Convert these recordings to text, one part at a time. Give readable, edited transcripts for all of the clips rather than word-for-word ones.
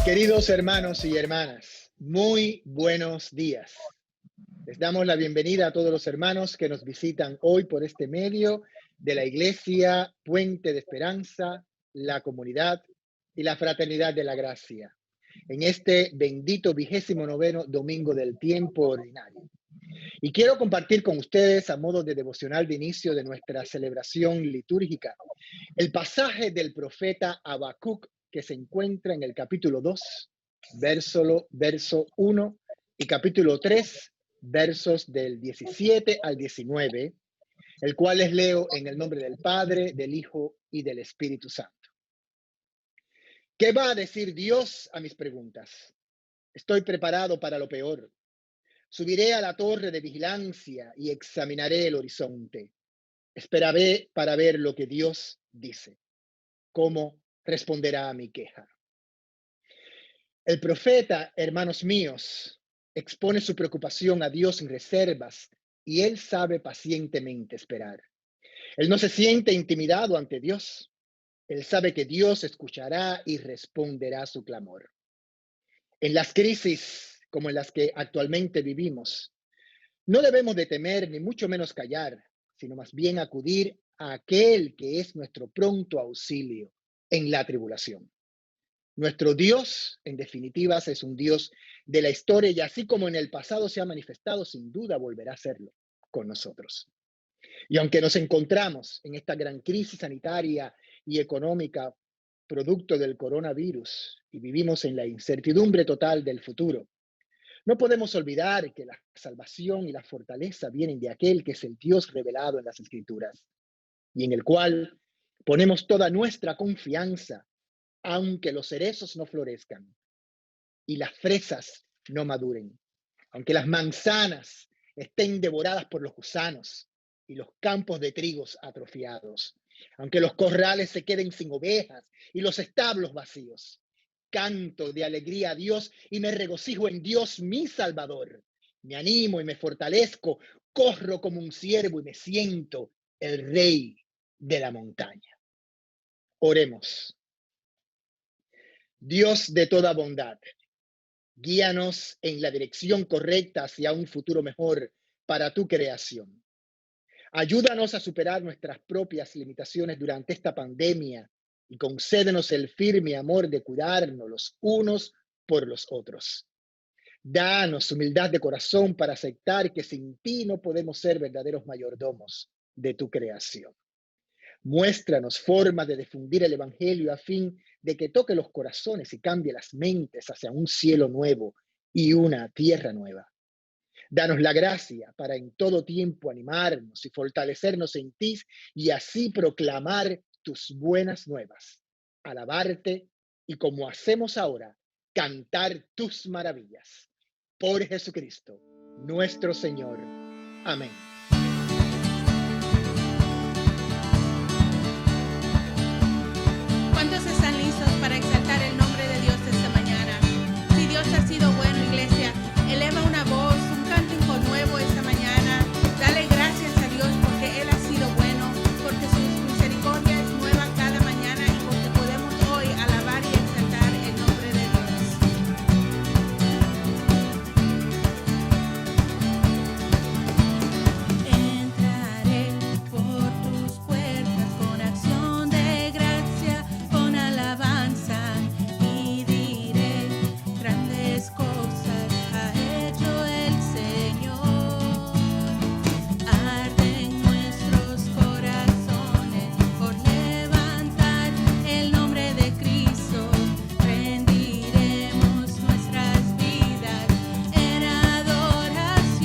Queridos hermanos y hermanas, muy buenos días. Les damos la bienvenida a todos los hermanos que nos visitan hoy por este medio de la Iglesia Puente de Esperanza, la comunidad y la fraternidad de la gracia, en este bendito 29º domingo del tiempo ordinario. Y quiero compartir con ustedes, a modo de devocional de inicio de nuestra celebración litúrgica, el pasaje del profeta Habacuc que se encuentra en el capítulo 2, verso 1, y capítulo 3, versos del 17 al 19, el cual les leo en el nombre del Padre, del Hijo y del Espíritu Santo. ¿Qué va a decir Dios a mis preguntas? Estoy preparado para lo peor. Subiré a la torre de vigilancia y examinaré el horizonte. Esperaré para ver lo que Dios dice. ¿Cómo responderá a mi queja? El profeta, hermanos míos, expone su preocupación a Dios sin reservas y él sabe pacientemente esperar. Él no se siente intimidado ante Dios. Él sabe que Dios escuchará y responderá su clamor. En las crisis como en las que actualmente vivimos, no debemos de temer ni mucho menos callar, sino más bien acudir a aquel que es nuestro pronto auxilio en la tribulación. Nuestro Dios, en definitiva, es un Dios de la historia y así como en el pasado se ha manifestado, sin duda volverá a hacerlo con nosotros. Y aunque nos encontramos en esta gran crisis sanitaria y económica producto del coronavirus y vivimos en la incertidumbre total del futuro, no podemos olvidar que la salvación y la fortaleza vienen de aquel que es el Dios revelado en las Escrituras y en el cual ponemos toda nuestra confianza, aunque los cerezos no florezcan y las fresas no maduren, aunque las manzanas estén devoradas por los gusanos y los campos de trigos atrofiados, aunque los corrales se queden sin ovejas y los establos vacíos. Canto de alegría a Dios y me regocijo en Dios mi Salvador. Me animo y me fortalezco, corro como un ciervo y me siento el rey de la montaña. Oremos. Dios de toda bondad, guíanos en la dirección correcta hacia un futuro mejor para tu creación. Ayúdanos a superar nuestras propias limitaciones durante esta pandemia y concédenos el firme amor de cuidarnos los unos por los otros. Danos humildad de corazón para aceptar que sin ti no podemos ser verdaderos mayordomos de tu creación. Muéstranos formas de difundir el evangelio a fin de que toque los corazones y cambie las mentes hacia un cielo nuevo y una tierra nueva. Danos la gracia para en todo tiempo animarnos y fortalecernos en ti y así proclamar tus buenas nuevas, alabarte y como hacemos ahora, cantar tus maravillas. Por Jesucristo, nuestro Señor. Amén. ¿Cuántos están listos para exaltar el nombre de Dios esta mañana? Si Dios ha sido bueno, iglesia, eleva una voz, un cántico nuevo esta mañana. Dale gracias a Dios porque Él ha sido bueno, porque su misericordia es nueva cada mañana y porque podemos hoy alabar y exaltar el nombre de Dios. Entraré por tus puertas con acción de gracia, con alabanza y diré grandes cosas ha hecho el Señor. Arden nuestros corazones por levantar el nombre de Cristo. Rendiremos nuestras vidas en adoración.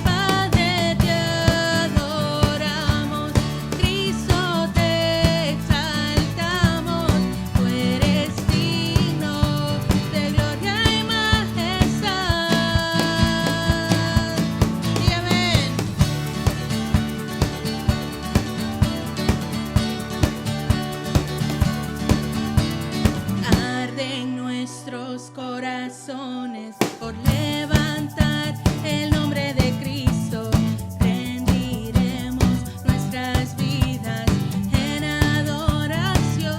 Padre, te adoramos, Cristo te exaltamos, tú eres digno de gloria y majestad. Y amén. Arden nuestros corazones por levantar el nombre de Cristo. Rendiremos nuestras vidas en adoración.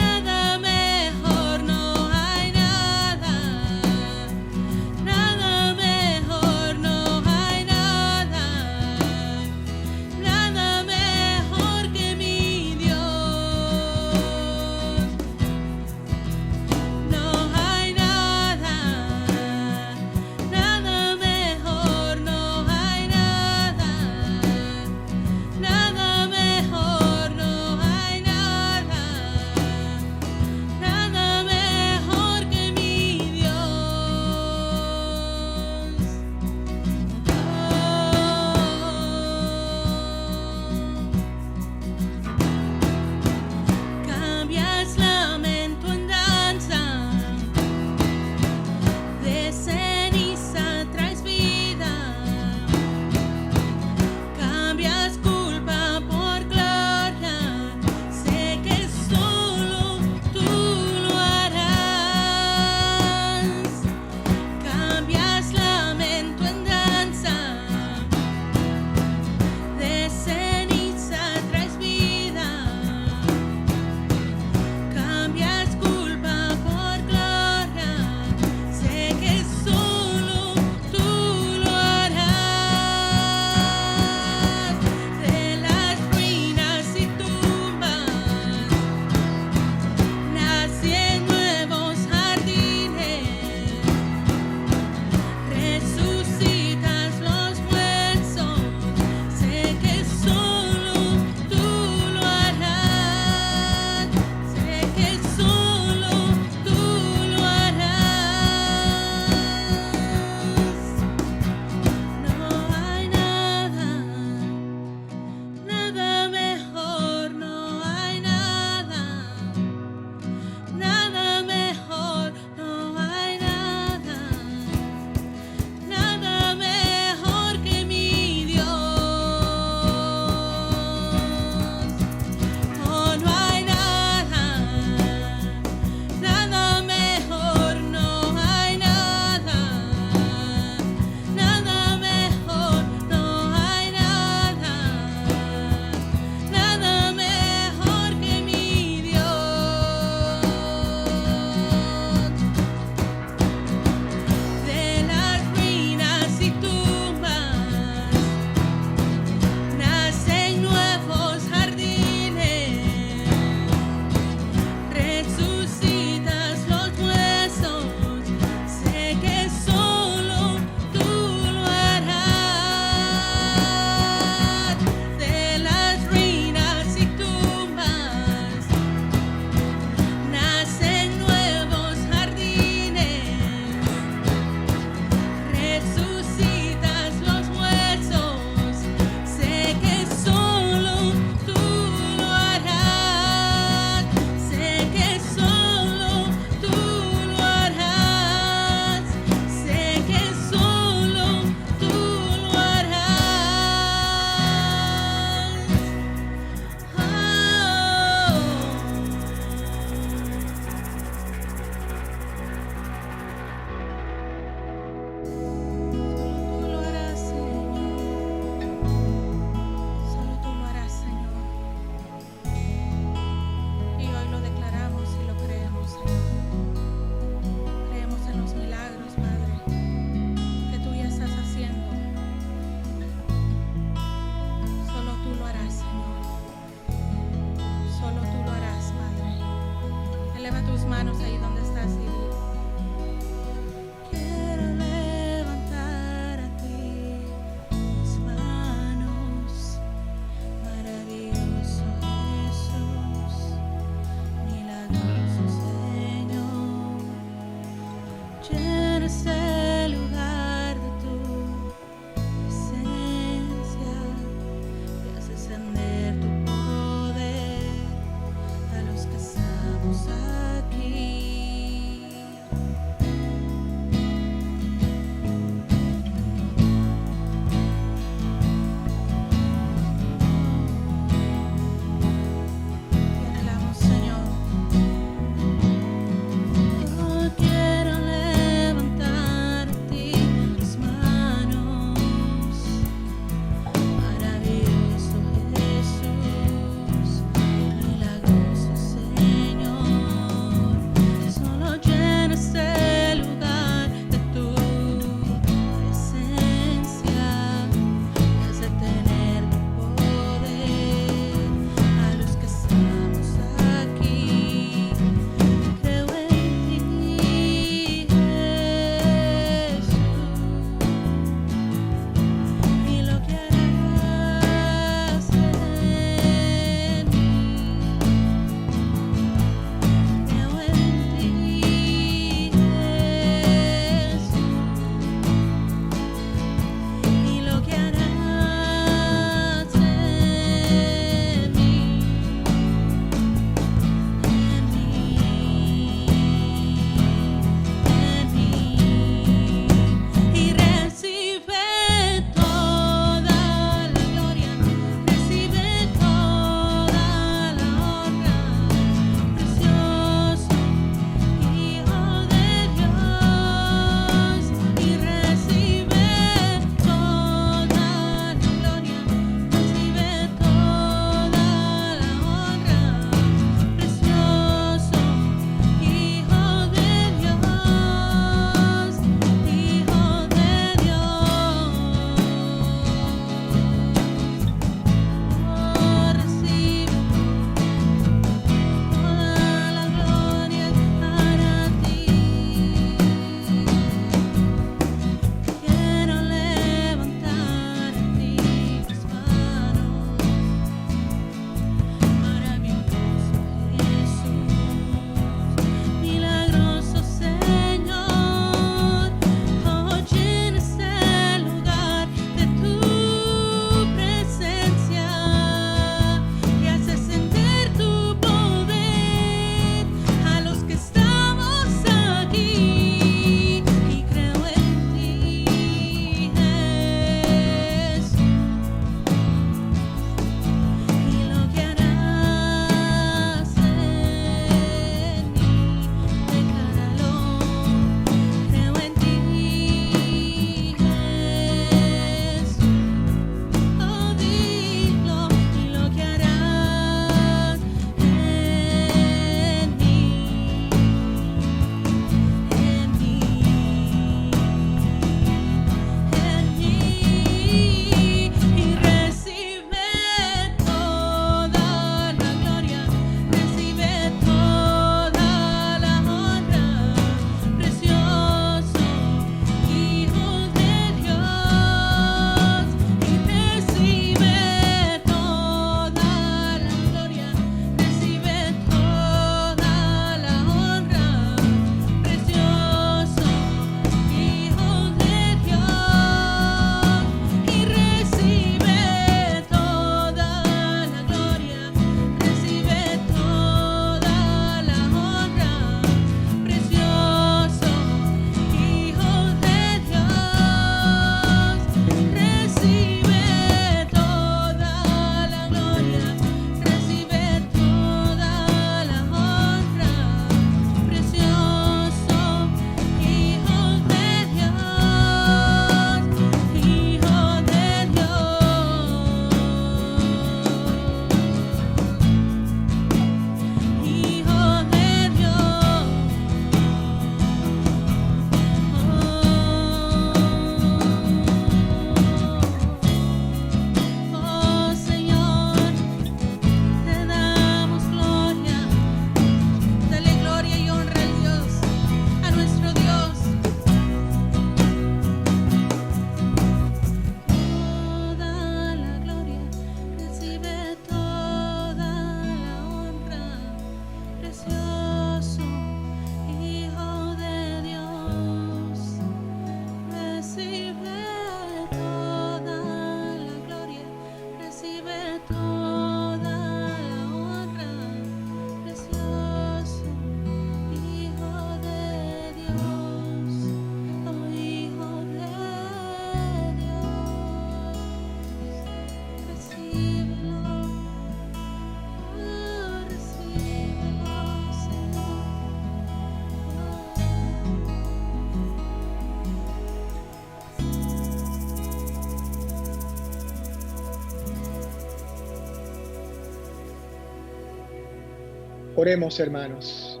Oremos, hermanos.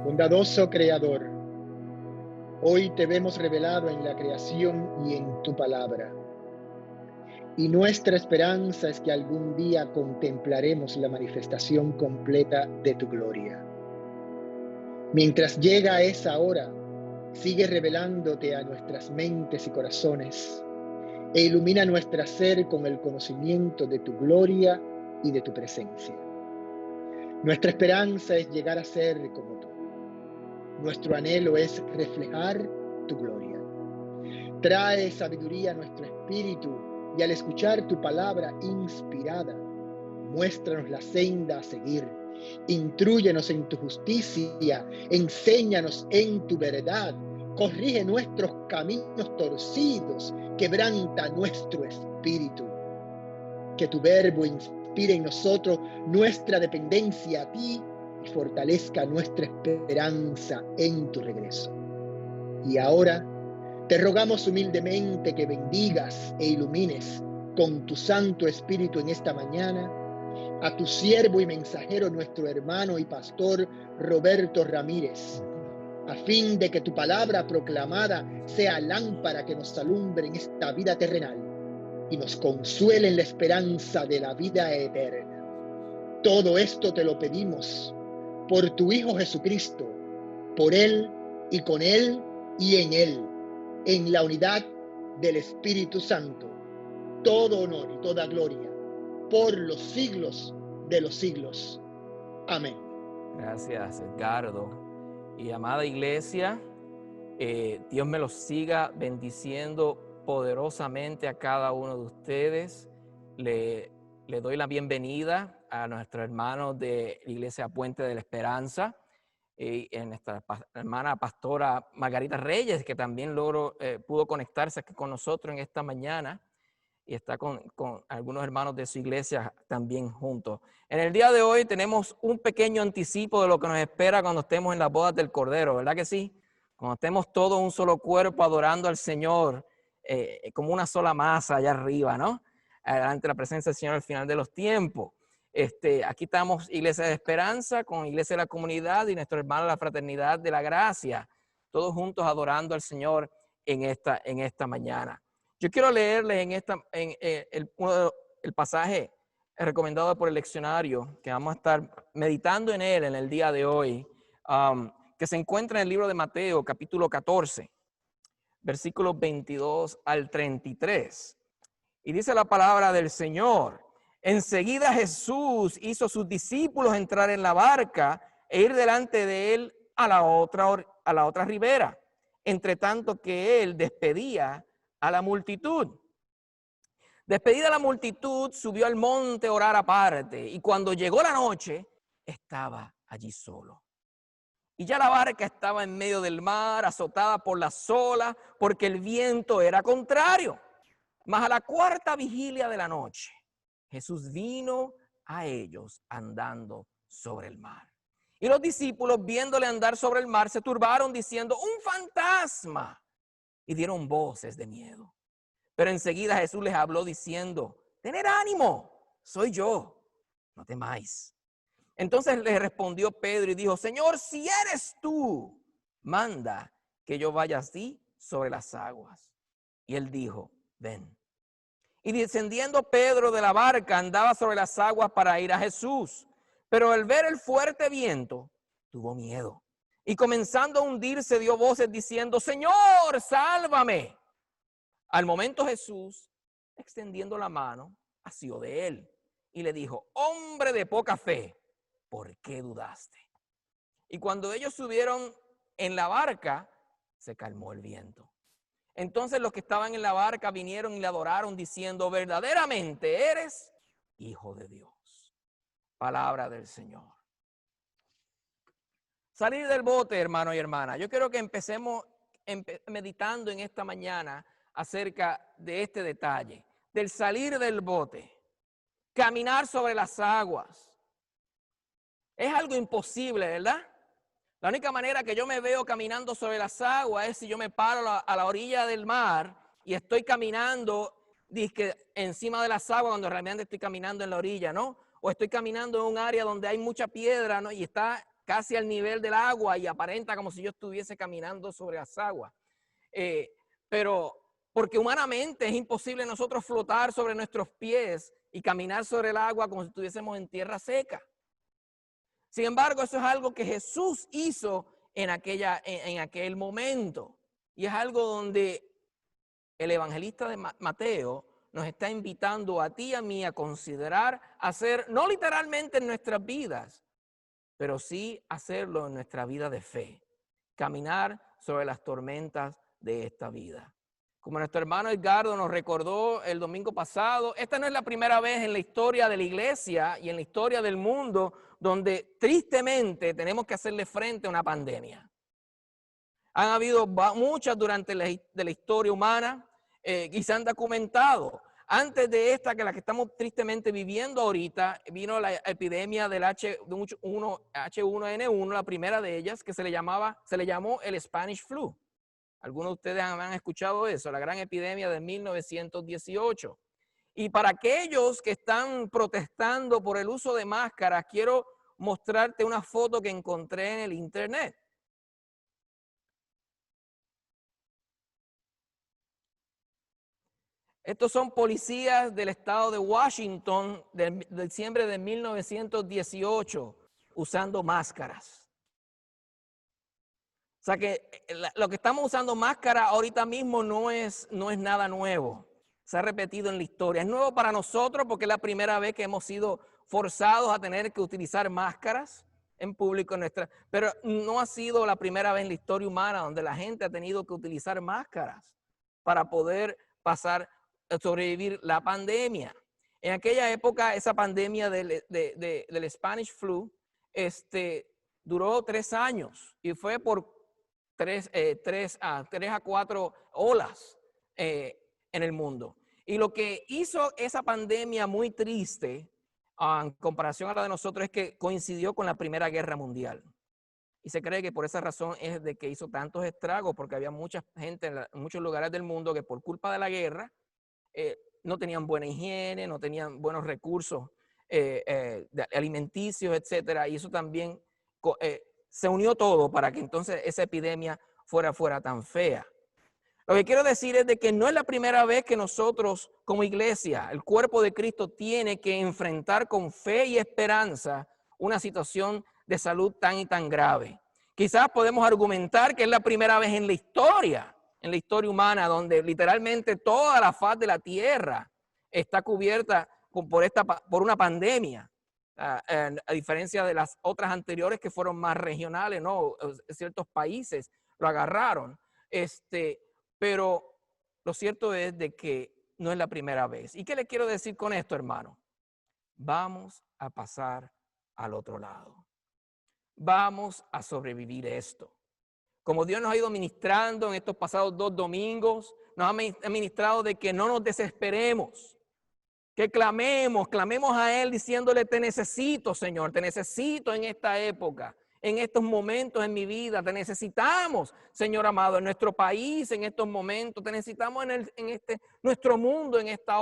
Bondadoso Creador, hoy te vemos revelado en la creación y en tu palabra. Y nuestra esperanza es que algún día contemplaremos la manifestación completa de tu gloria. Mientras llega esa hora, sigue revelándote a nuestras mentes y corazones e ilumina nuestra ser con el conocimiento de tu gloria y de tu presencia. Nuestra esperanza es llegar a ser como tú. Nuestro anhelo es reflejar tu gloria. Trae sabiduría a nuestro espíritu y al escuchar tu palabra inspirada, muéstranos la senda a seguir. Intrúyenos en tu justicia, enséñanos en tu verdad, corrige nuestros caminos torcidos, quebranta nuestro espíritu. Que tu verbo inspire en nosotros nuestra dependencia a ti y fortalezca nuestra esperanza en tu regreso. Y ahora te rogamos humildemente que bendigas e ilumines con tu Santo Espíritu en esta mañana a tu siervo y mensajero, nuestro hermano y pastor Roberto Ramírez, a fin de que tu palabra proclamada sea lámpara que nos alumbre en esta vida terrenal y nos consuele en la esperanza de la vida eterna. Todo esto te lo pedimos por tu Hijo Jesucristo, por Él y con Él y en la unidad del Espíritu Santo. Todo honor y toda gloria por los siglos de los siglos. Amén. Gracias, Edgardo. Y amada iglesia, Dios me los siga bendiciendo poderosamente a cada uno de ustedes. Le doy la bienvenida a nuestros hermanos de la Iglesia Puente de la Esperanza y a nuestra hermana pastora Margarita Reyes, que también pudo conectarse aquí con nosotros en esta mañana y está con algunos hermanos de su iglesia también juntos. En el día de hoy tenemos un pequeño anticipo de lo que nos espera cuando estemos en las bodas del Cordero, ¿verdad que sí? Cuando estemos todos un solo cuerpo adorando al Señor como una sola masa allá arriba, ¿no? Ante la presencia del Señor al final de los tiempos. Aquí estamos Iglesia de Esperanza con Iglesia de la Comunidad y nuestro hermano de la Fraternidad de la Gracia, todos juntos adorando al Señor en esta mañana. Yo quiero leerles el pasaje recomendado por el leccionario, que vamos a estar meditando en él en el día de hoy, que se encuentra en el libro de Mateo, capítulo 14, versículos 22 al 33. Y dice la palabra del Señor: enseguida Jesús hizo a sus discípulos entrar en la barca e ir delante de él a la otra ribera, entre tanto que él despedía a la multitud. Despedida la multitud, subió al monte a orar aparte, y cuando llegó la noche, estaba allí solo. Y ya la barca estaba en medio del mar, azotada por las olas, porque el viento era contrario. Mas a la cuarta vigilia de la noche, Jesús vino a ellos andando sobre el mar. Y los discípulos, viéndole andar sobre el mar, se turbaron diciendo: ¡un fantasma! Y dieron voces de miedo. Pero enseguida Jesús les habló diciendo: tened ánimo, soy yo, no temáis. Entonces le respondió Pedro y dijo: Señor, si eres tú, manda que yo vaya así sobre las aguas. Y él dijo: ven. Y descendiendo Pedro de la barca, andaba sobre las aguas para ir a Jesús. Pero al ver el fuerte viento, tuvo miedo. Y comenzando a hundirse, dio voces diciendo: Señor, sálvame. Al momento Jesús, extendiendo la mano, asió de él y le dijo: hombre de poca fe, ¿por qué dudaste? Y cuando ellos subieron en la barca, se calmó el viento. Entonces los que estaban en la barca vinieron y le adoraron diciendo: verdaderamente eres Hijo de Dios. Palabra del Señor. Salir del bote, hermano y hermana. Yo quiero que empecemos meditando en esta mañana acerca de este detalle, del salir del bote, caminar sobre las aguas. Es algo imposible, ¿verdad? La única manera que yo me veo caminando sobre las aguas es si yo me paro a la orilla del mar y estoy caminando encima de las aguas cuando realmente estoy caminando en la orilla, ¿no? o estoy caminando en un área donde hay mucha piedra, ¿no? Y está casi al nivel del agua y aparenta como si yo estuviese caminando sobre las aguas. Pero porque humanamente es imposible nosotros flotar sobre nuestros pies y caminar sobre el agua como si estuviésemos en tierra seca. Sin embargo, eso es algo que Jesús hizo en aquel momento. Y es algo donde el evangelista de Mateo nos está invitando a ti y a mí a considerar hacer, no literalmente en nuestras vidas, pero sí hacerlo en nuestra vida de fe. Caminar sobre las tormentas de esta vida. Como nuestro hermano Edgardo nos recordó el domingo pasado, esta no es la primera vez en la historia de la iglesia y en la historia del mundo donde tristemente tenemos que hacerle frente a una pandemia. Han habido muchas durante la historia humana y se han documentado. Antes de esta, que la que estamos tristemente viviendo ahorita, vino la epidemia del H1N1, la primera de ellas, que se le llamó el Spanish Flu. Algunos de ustedes han escuchado eso, la gran epidemia de 1918. Y para aquellos que están protestando por el uso de máscaras, quiero mostrarte una foto que encontré en el internet. Estos son policías del estado de Washington de diciembre de 1918 usando máscaras. O sea que lo que estamos usando máscara ahorita mismo no es nada nuevo. Se ha repetido en la historia. Es nuevo para nosotros porque es la primera vez que hemos sido forzados a tener que utilizar máscaras en público, pero no ha sido la primera vez en la historia humana donde la gente ha tenido que utilizar máscaras para poder sobrevivir la pandemia. En aquella época, esa pandemia del Spanish Flu duró 3 años y fue por 3 a 4 olas en el mundo. Y lo que hizo esa pandemia muy triste en comparación a la de nosotros es que coincidió con la Primera Guerra Mundial. Y se cree que por esa razón es de que hizo tantos estragos, porque había mucha gente en muchos lugares del mundo que por culpa de la guerra no tenían buena higiene, no tenían buenos recursos alimenticios, etcétera. Y eso también se unió todo para que entonces esa epidemia fuera tan fea. Lo que quiero decir es de que no es la primera vez que nosotros como iglesia, el cuerpo de Cristo, tiene que enfrentar con fe y esperanza una situación de salud tan y tan grave. Quizás podemos argumentar que es la primera vez en la historia humana, donde literalmente toda la faz de la tierra está cubierta por una pandemia, a diferencia de las otras anteriores que fueron más regionales, ¿no? Ciertos países lo agarraron, pero lo cierto es de que no es la primera vez. ¿Y qué le quiero decir con esto, hermano? Vamos a pasar al otro lado. Vamos a sobrevivir esto. Como Dios nos ha ido ministrando en estos pasados 2 domingos, nos ha ministrado de que no nos desesperemos, que clamemos a Él diciéndole: te necesito, Señor, te necesito en esta época, en estos momentos en mi vida, te necesitamos, Señor amado, en nuestro país, en estos momentos, te necesitamos en nuestro mundo, en esta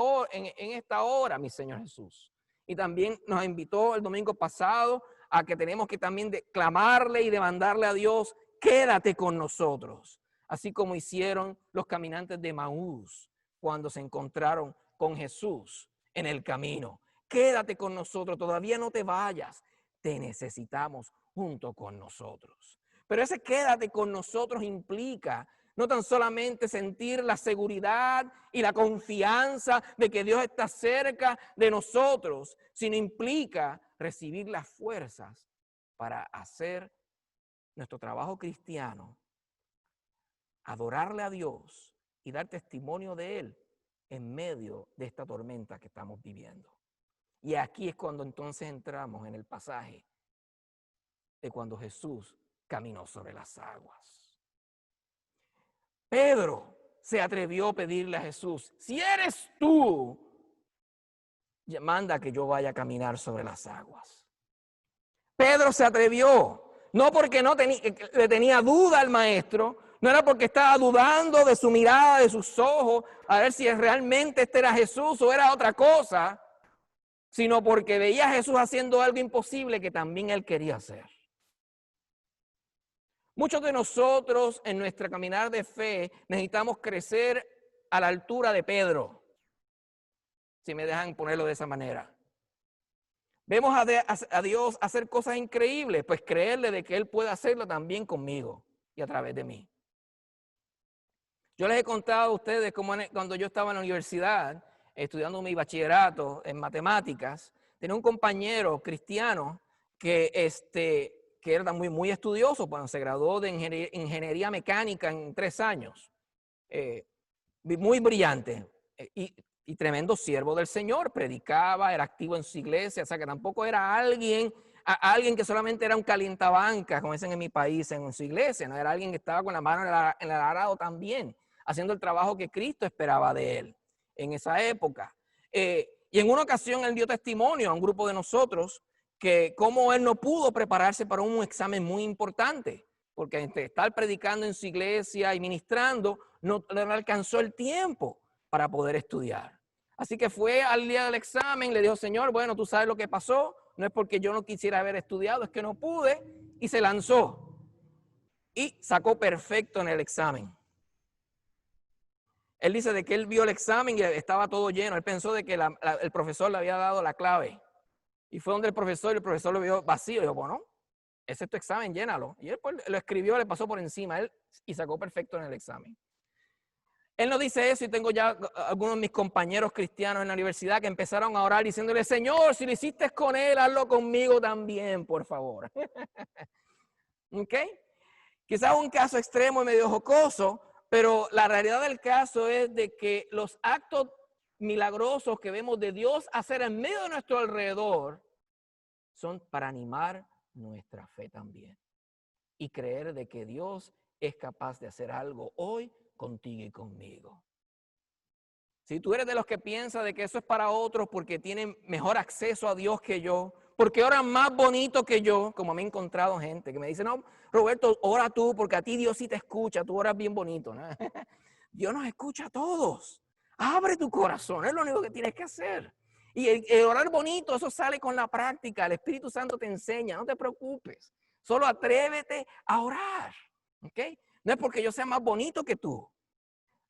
hora, mi Señor Jesús. Y también nos invitó el domingo pasado a que tenemos que también clamarle y demandarle a Dios: quédate con nosotros, así como hicieron los caminantes de Emaús cuando se encontraron con Jesús en el camino. Quédate con nosotros, todavía no te vayas, te necesitamos junto con nosotros. Pero ese quédate con nosotros implica no tan solamente sentir la seguridad y la confianza de que Dios está cerca de nosotros, sino implica recibir las fuerzas para hacer nuestro trabajo cristiano, adorarle a Dios y dar testimonio de Él en medio de esta tormenta que estamos viviendo. Y aquí es cuando entonces entramos en el pasaje de cuando Jesús caminó sobre las aguas. Pedro se atrevió a pedirle a Jesús: si eres tú, manda que yo vaya a caminar sobre las aguas. Pedro se atrevió. No porque le tenía duda al maestro, no era porque estaba dudando de su mirada, de sus ojos, a ver si realmente este era Jesús o era otra cosa, sino porque veía a Jesús haciendo algo imposible que también él quería hacer. Muchos de nosotros en nuestra caminar de fe necesitamos crecer a la altura de Pedro, si me dejan ponerlo de esa manera. Vemos a Dios hacer cosas increíbles, pues creerle de que Él puede hacerlo también conmigo y a través de mí. Yo les he contado a ustedes cómo cuando yo estaba en la universidad, estudiando mi bachillerato en matemáticas, tenía un compañero cristiano que era muy estudioso, cuando se graduó de ingeniería mecánica en 3 años. Muy brillante y tremendo siervo del Señor, predicaba, era activo en su iglesia, o sea que tampoco era alguien que solamente era un calientabancas, como dicen en mi país, en su iglesia, no era alguien que estaba con la mano en el arado también, haciendo el trabajo que Cristo esperaba de él en esa época. Y en una ocasión él dio testimonio a un grupo de nosotros que cómo él no pudo prepararse para un examen muy importante, porque entre estar predicando en su iglesia y ministrando, no le alcanzó el tiempo para poder estudiar. Así que fue al día del examen, le dijo, Señor, bueno, tú sabes lo que pasó, no es porque yo no quisiera haber estudiado, es que no pude, y se lanzó. Y sacó perfecto en el examen. Él dice de que él vio el examen y estaba todo lleno, él pensó de que el profesor le había dado la clave. Y fue donde el profesor lo vio vacío, y dijo, bueno, ese es tu examen, llénalo. Y él pues, lo escribió, le pasó por encima y sacó perfecto en el examen. Él no dice eso y tengo ya algunos de mis compañeros cristianos en la universidad que empezaron a orar diciéndole, Señor, si lo hiciste con él, hazlo conmigo también, por favor. ¿Ok? Quizás un caso extremo y medio jocoso, pero la realidad del caso es de que los actos milagrosos que vemos de Dios hacer en medio de nuestro alrededor son para animar nuestra fe también y creer de que Dios es capaz de hacer algo hoy contigo y conmigo. Si tú eres de los que piensa de que eso es para otros porque tienen mejor acceso a Dios que yo, porque oran más bonito que yo, como me he encontrado gente que me dice, no, Roberto, ora tú porque a ti Dios sí te escucha, tú oras bien bonito, ¿no? Dios nos escucha a todos. Abre tu corazón, es lo único que tienes que hacer. Y el orar bonito, eso sale con la práctica, el Espíritu Santo te enseña, no te preocupes. Solo atrévete a orar, ¿ok? No es porque yo sea más bonito que tú.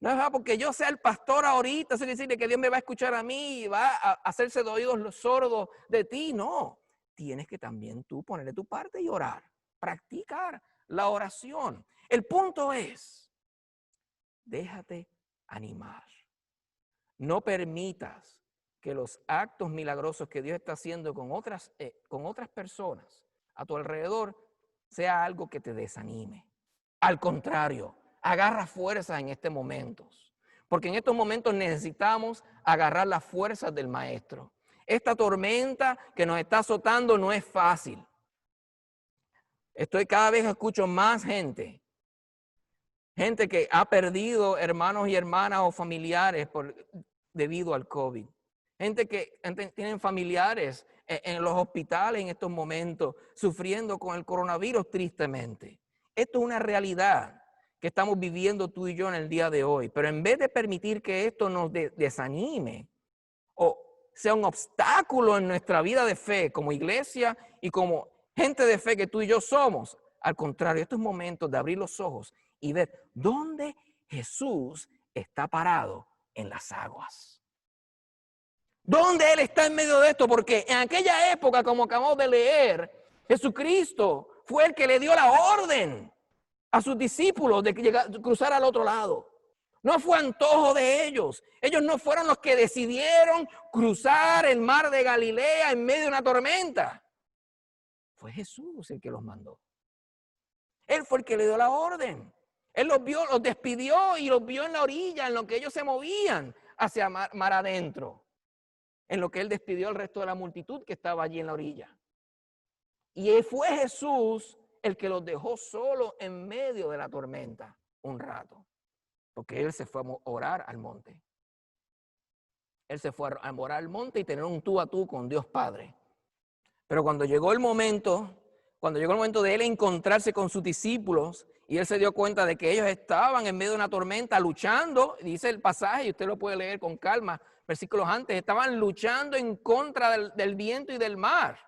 No es porque yo sea el pastor ahorita, eso quiere decir que Dios me va a escuchar a mí y va a hacerse de oídos los sordos de ti. No, tienes que también tú ponerle tu parte y orar, practicar la oración. El punto es, déjate animar. No permitas que los actos milagrosos que Dios está haciendo con otras personas a tu alrededor sea algo que te desanime. Al contrario, agarra fuerzas en estos momentos, porque en estos momentos necesitamos agarrar las fuerzas del Maestro. Esta tormenta que nos está azotando no es fácil. Cada vez escucho más gente que ha perdido hermanos y hermanas o familiares debido al COVID. Gente que tienen familiares en los hospitales en estos momentos, sufriendo con el coronavirus tristemente. Esto es una realidad que estamos viviendo tú y yo en el día de hoy. Pero en vez de permitir que esto nos desanime o sea un obstáculo en nuestra vida de fe como iglesia y como gente de fe que tú y yo somos, al contrario, estos momentos de abrir los ojos y ver dónde Jesús está parado en las aguas. ¿Dónde Él está en medio de esto? Porque en aquella época, como acabamos de leer, Jesucristo fue el que le dio la orden a sus discípulos de cruzar al otro lado. No fue antojo de ellos. Ellos no fueron los que decidieron cruzar el mar de Galilea en medio de una tormenta. Fue Jesús el que los mandó. Él fue el que le dio la orden. Él los vio, los despidió y los vio en la orilla, en lo que ellos se movían hacia mar adentro. En lo que Él despidió al resto de la multitud que estaba allí en la orilla. Y fue Jesús el que los dejó solo en medio de la tormenta un rato. Porque Él se fue a orar al monte. Él se fue a orar al monte y tener un tú a tú con Dios Padre. Pero cuando llegó el momento de Él encontrarse con sus discípulos y Él se dio cuenta de que ellos estaban en medio de una tormenta luchando, dice el pasaje y usted lo puede leer con calma, versículos antes, estaban luchando en contra del viento y del mar,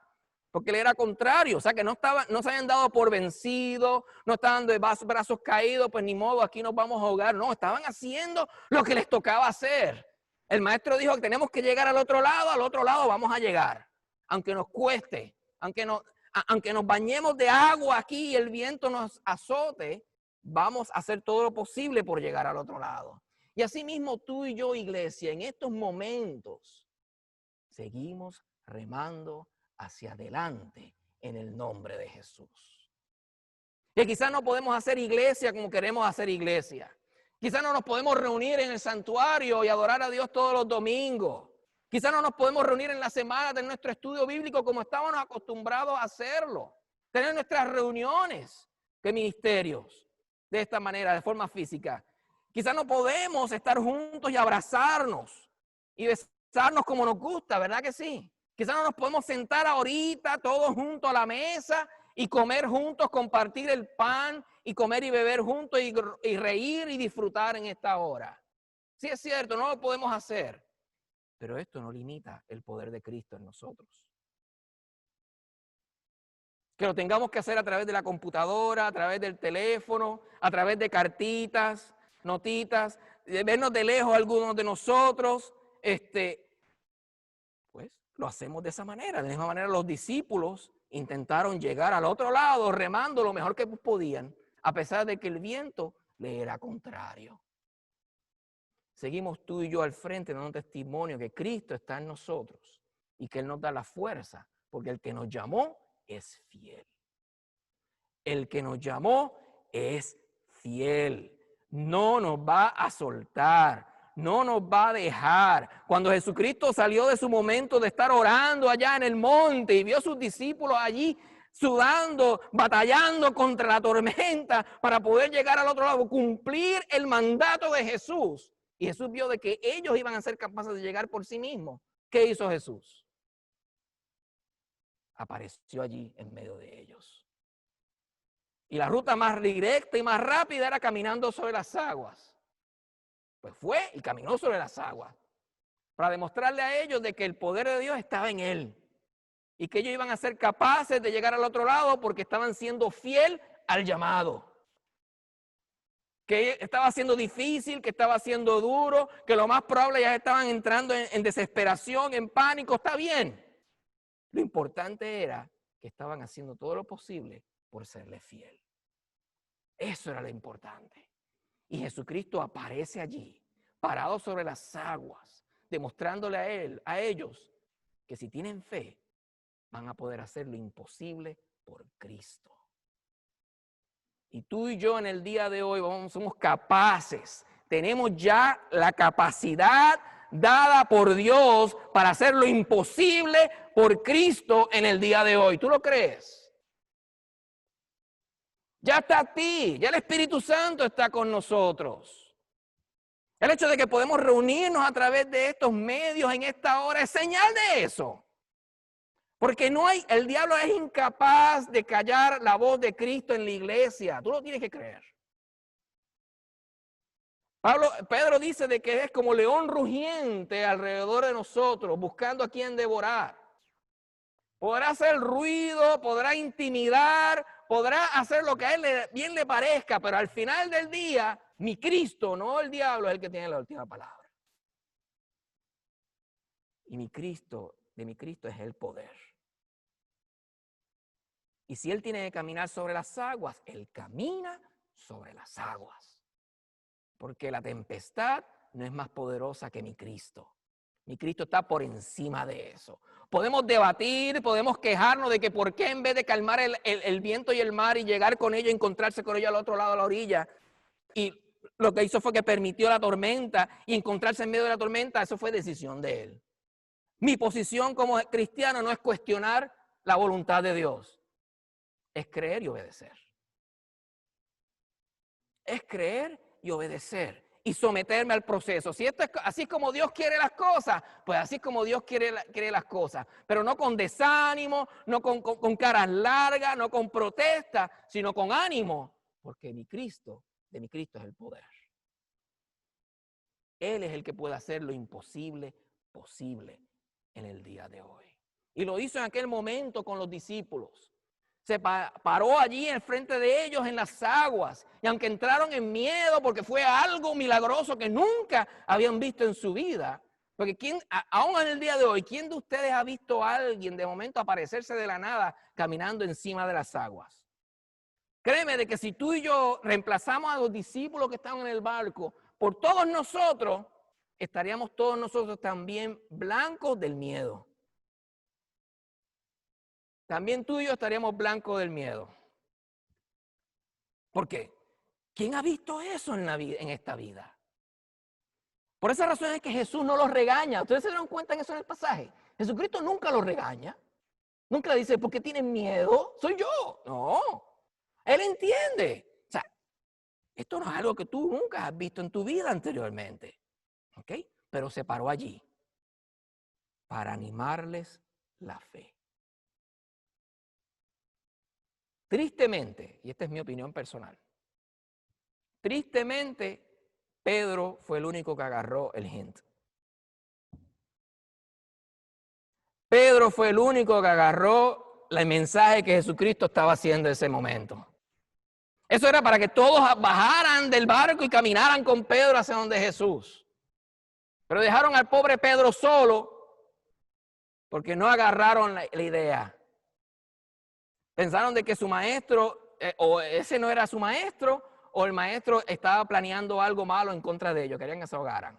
porque él era contrario, o sea que no se habían dado por vencidos, no estaban de brazos caídos, pues ni modo, aquí nos vamos a ahogar, no, estaban haciendo lo que les tocaba hacer. El maestro dijo que tenemos que llegar al otro lado vamos a llegar, aunque nos cueste, aunque nos bañemos de agua aquí y el viento nos azote, vamos a hacer todo lo posible por llegar al otro lado. Y así mismo tú y yo, iglesia, en estos momentos seguimos remando hacia adelante en el nombre de Jesús. Que quizás no podemos hacer iglesia como queremos hacer iglesia. Quizás no nos podemos reunir en el santuario y adorar a Dios todos los domingos. Quizás no nos podemos reunir en la semana de nuestro estudio bíblico como estábamos acostumbrados a hacerlo. Tener nuestras reuniones de ministerios de esta manera, de forma física. Quizás no podemos estar juntos y abrazarnos y besarnos como nos gusta, ¿verdad que sí? Quizás no nos podemos sentar ahorita todos juntos a la mesa y comer juntos, compartir el pan y comer y beber juntos y reír y disfrutar en esta hora. Sí es cierto, no lo podemos hacer, pero esto no limita el poder de Cristo en nosotros. Que lo tengamos que hacer a través de la computadora, a través del teléfono, a través de cartitas, notitas, de vernos de lejos algunos de nosotros, pues lo hacemos de esa manera. De la misma manera los discípulos intentaron llegar al otro lado remando lo mejor que podían, a pesar de que el viento le era contrario. Seguimos tú y yo al frente dando testimonio que Cristo está en nosotros y que Él nos da la fuerza, porque el que nos llamó es fiel. El que nos llamó es fiel. No nos va a soltar, no nos va a dejar. Cuando Jesucristo salió de su momento de estar orando allá en el monte y vio a sus discípulos allí sudando, batallando contra la tormenta para poder llegar al otro lado, cumplir el mandato de Jesús. Y Jesús vio de que ellos iban a ser capaces de llegar por sí mismos. ¿Qué hizo Jesús? Apareció allí en medio de ellos. Y la ruta más directa y más rápida era caminando sobre las aguas. Pues fue y caminó sobre las aguas para demostrarle a ellos de que el poder de Dios estaba en él y que ellos iban a ser capaces de llegar al otro lado porque estaban siendo fiel al llamado. Que estaba siendo difícil, que estaba siendo duro, que lo más probable ya estaban entrando en desesperación, en pánico. Está bien. Lo importante era que estaban haciendo todo lo posible por serle fiel. Eso era lo importante. Y Jesucristo aparece allí, parado sobre las aguas, demostrándole a ellos que si tienen fe, van a poder hacer lo imposible por Cristo. Y tú y yo en el día de hoy somos capaces, tenemos ya la capacidad dada por Dios para hacer lo imposible por Cristo en el día de hoy. ¿Tú lo crees? Ya está a ti, ya el Espíritu Santo está con nosotros. El hecho de que podemos reunirnos a través de estos medios en esta hora es señal de eso. Porque el diablo es incapaz de callar la voz de Cristo en la iglesia. Tú lo tienes que creer. Pedro dice de que es como león rugiente alrededor de nosotros, buscando a quien devorar. Podrá hacer ruido, podrá intimidar, podrá hacer lo que a él bien le parezca, pero al final del día, mi Cristo, no el diablo, es el que tiene la última palabra. Y de mi Cristo es el poder. Y si Él tiene que caminar sobre las aguas, Él camina sobre las aguas. Porque la tempestad no es más poderosa que mi Cristo. Mi Cristo está por encima de eso. Podemos debatir, podemos quejarnos de que por qué en vez de calmar el viento y el mar y llegar con ellos, encontrarse con ellos al otro lado de la orilla, y lo que hizo fue que permitió la tormenta y encontrarse en medio de la tormenta, eso fue decisión de Él. Mi posición como cristiano no es cuestionar la voluntad de Dios. Es creer y obedecer. Es creer y obedecer. Y someterme al proceso. Si esto es así como Dios quiere las cosas, pues así como Dios quiere las cosas. Pero no con desánimo, no con caras largas, no con protesta, sino con ánimo. Porque de mi Cristo es el poder. Él es el que puede hacer lo imposible posible en el día de hoy. Y lo hizo en aquel momento con los discípulos. Se paró allí en frente de ellos en las aguas. Y aunque entraron en miedo porque fue algo milagroso que nunca habían visto en su vida. Porque aún en el día de hoy, ¿quién de ustedes ha visto a alguien de momento aparecerse de la nada caminando encima de las aguas? Créeme de que si tú y yo reemplazamos a los discípulos que estaban en el barco por todos nosotros, estaríamos todos nosotros también blancos del miedo. También tú y yo estaríamos blancos del miedo. ¿Por qué? ¿Quién ha visto eso en esta vida? Por esa razón es que Jesús no los regaña. ¿Ustedes se dieron cuenta en eso en el pasaje? Jesucristo nunca los regaña. Nunca le dice, ¿por qué tienen miedo? Soy yo. No. Él entiende. O sea, esto no es algo que tú nunca has visto en tu vida anteriormente. ¿Ok? Pero se paró allí para animarles la fe. Tristemente, y esta es mi opinión personal, tristemente Pedro fue el único que agarró el hint. Pedro fue el único que agarró el mensaje que Jesucristo estaba haciendo en ese momento. Eso era para que todos bajaran del barco y caminaran con Pedro hacia donde Jesús. Pero dejaron al pobre Pedro solo porque no agarraron la idea. Pensaron de que su maestro, o ese no era su maestro, o el maestro estaba planeando algo malo en contra de ellos, querían que se ahogaran.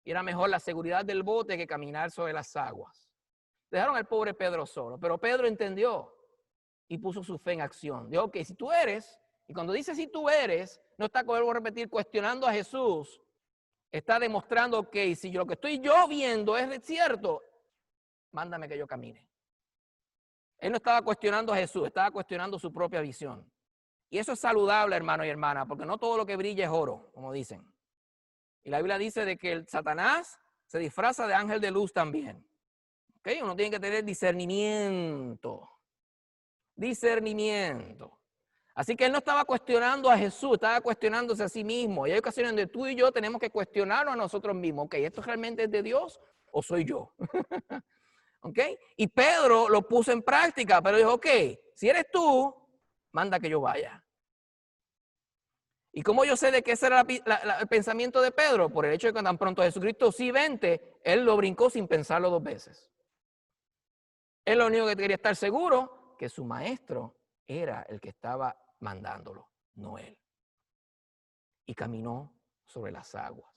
Y era mejor la seguridad del bote que caminar sobre las aguas. Dejaron al pobre Pedro solo, pero Pedro entendió y puso su fe en acción. Dijo, ok, si tú eres, y cuando dice si tú eres, no está, vuelvo a repetir, cuestionando a Jesús, está demostrando que si lo que estoy yo viendo es cierto, mándame que yo camine. Él no estaba cuestionando a Jesús, estaba cuestionando su propia visión. Y eso es saludable, hermano y hermana, porque no todo lo que brilla es oro, como dicen. Y la Biblia dice de que el Satanás se disfraza de ángel de luz también. ¿Okay? Uno tiene que tener discernimiento. Discernimiento. Así que él no estaba cuestionando a Jesús, estaba cuestionándose a sí mismo. Y hay ocasiones donde tú y yo tenemos que cuestionarnos a nosotros mismos. Ok, ¿esto realmente es de Dios o soy yo? ¿Ok? Y Pedro lo puso en práctica, pero dijo, ok, si eres tú, manda que yo vaya. ¿Y cómo yo sé de que ese era el pensamiento de Pedro? Por el hecho de que tan pronto Jesucristo sí vente, él lo brincó sin pensarlo 2 veces. Él lo único que quería estar seguro que su maestro era el que estaba mandándolo, no él. Y caminó sobre las aguas.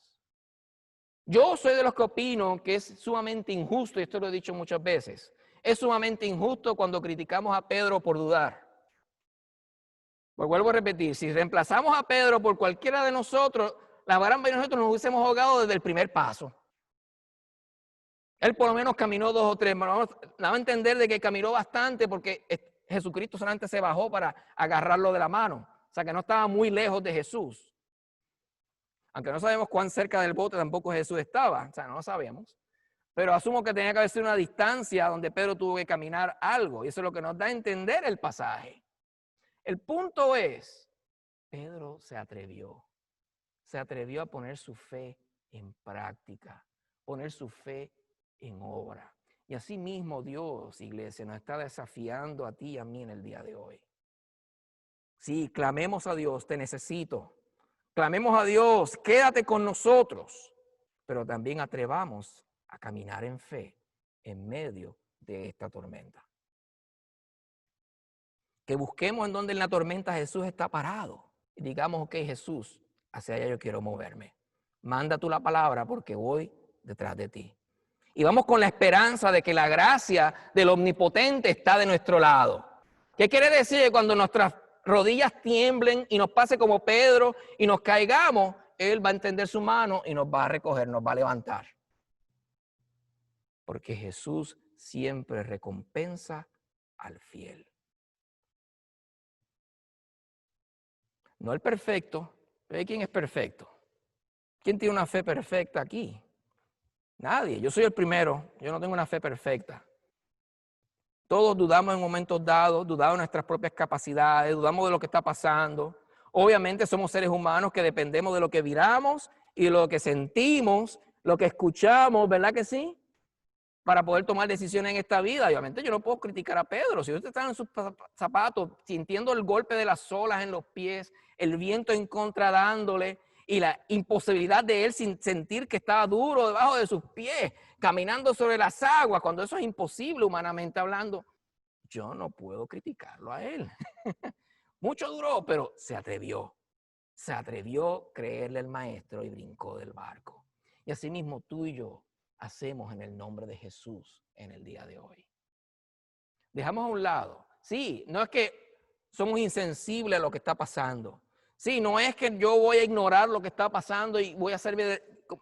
Yo soy de los que opino que es sumamente injusto, y esto lo he dicho muchas veces, es sumamente injusto cuando criticamos a Pedro por dudar. Pues vuelvo a repetir, si reemplazamos a Pedro por cualquiera de nosotros, la gran mayoría de nosotros nos hubiésemos ahogado desde el primer paso. Él por lo menos caminó 2 o 3, vamos a entender de que caminó bastante porque Jesucristo solamente se bajó para agarrarlo de la mano. O sea que no estaba muy lejos de Jesús. Aunque no sabemos cuán cerca del bote tampoco Jesús estaba, o sea, no lo sabemos. Pero asumo que tenía que haber sido una distancia donde Pedro tuvo que caminar algo. Y eso es lo que nos da a entender el pasaje. El punto es, Pedro se atrevió a poner su fe en práctica, poner su fe en obra. Y así mismo Dios, iglesia, nos está desafiando a ti y a mí en el día de hoy. Sí, clamemos a Dios, te necesito. Clamemos a Dios, quédate con nosotros, pero también atrevamos a caminar en fe en medio de esta tormenta. Que busquemos en donde en la tormenta Jesús está parado y digamos, ok, Jesús, hacia allá yo quiero moverme. Manda tú la palabra porque voy detrás de ti. Y vamos con la esperanza de que la gracia del Omnipotente está de nuestro lado. ¿Qué quiere decir? Cuando nuestras rodillas tiemblen y nos pase como Pedro y nos caigamos, Él va a extender su mano y nos va a recoger, nos va a levantar. Porque Jesús siempre recompensa al fiel. No el perfecto. ¿Quién es perfecto? ¿Quién tiene una fe perfecta aquí? Nadie. Yo soy el primero. Yo no tengo una fe perfecta. Todos dudamos en momentos dados, dudamos de nuestras propias capacidades, dudamos de lo que está pasando. Obviamente somos seres humanos que dependemos de lo que miramos y de lo que sentimos lo que escuchamos, ¿verdad que sí? Para poder tomar decisiones en esta vida. Obviamente yo no puedo criticar a Pedro. Si usted está en sus zapatos, sintiendo el golpe de las olas en los pies, el viento en contra dándole y la imposibilidad de él sin sentir que estaba duro debajo de sus pies, caminando sobre las aguas, cuando eso es imposible humanamente hablando, yo no puedo criticarlo a él. Mucho duró, pero se atrevió. Se atrevió a creerle al maestro y brincó del barco. Y así mismo tú y yo hacemos en el nombre de Jesús en el día de hoy. Dejamos a un lado. Sí, no es que somos insensibles a lo que está pasando. Sí, no es que yo voy a ignorar lo que está pasando y voy a